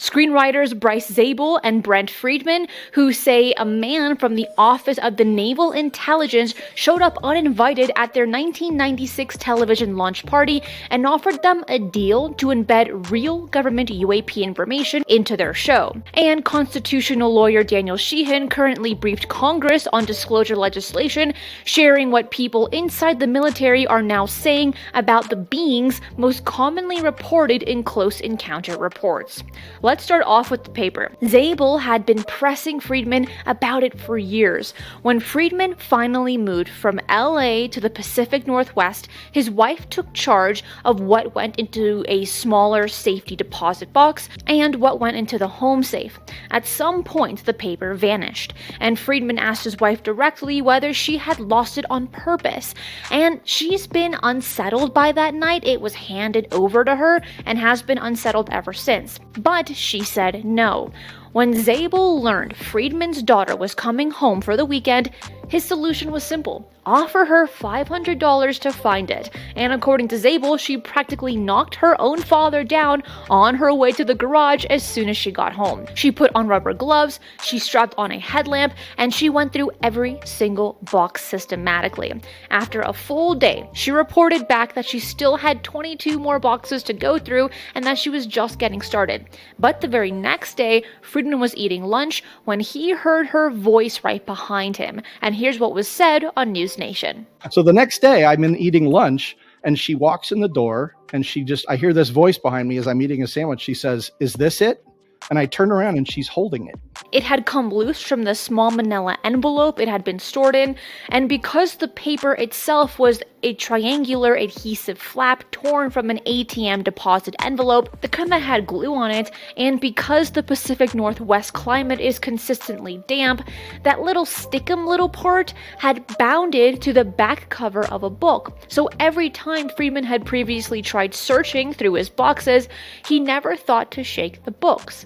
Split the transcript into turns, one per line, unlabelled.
Screenwriters Bryce Zabel and Brent Friedman, who say a man from the Office of the Naval Intelligence showed up uninvited at their 1996 television launch party and offered them a deal to embed real government UAP information into their show. And constitutional lawyer Daniel Sheehan currently briefed Congress on disclosure legislation, sharing what people inside the military are now saying about the beings most commonly reported in close encounter reports. Let's start off with the paper. Zabel had been pressing Friedman about it for years. When Friedman finally moved from LA to the Pacific Northwest, his wife took charge of what went into a smaller safety deposit box and what went into the home safe. At some point, the paper vanished, and Friedman asked his wife directly whether she had lost it on purpose. And she's been unsettled by that night it was handed over to her and has been unsettled ever since. But she said no. When Zabel learned Friedman's daughter was coming home for the weekend, his solution was simple. Offer her $500 to find it. And according to Zabel, she practically knocked her own father down on her way to the garage as soon as she got home. She put on rubber gloves, she strapped on a headlamp, and she went through every single box systematically. After a full day, she reported back that she still had 22 more boxes to go through and that she was just getting started. But the very next day, Friedman was eating lunch when he heard her voice right behind him. And here's what was said on News Nation.
So the next day I'm eating lunch and she walks in the door and I hear this voice behind me as I'm eating a sandwich. She says, "Is this it?" And I turn around and she's holding it.
It had come loose from the small manila envelope it had been stored in, and because the paper itself was a triangular adhesive flap torn from an ATM deposit envelope, the kind that had glue on it, and because the Pacific Northwest climate is consistently damp, that little stickum little part had bounded to the back cover of a book. So every time Friedman had previously tried searching through his boxes, he never thought to shake the books.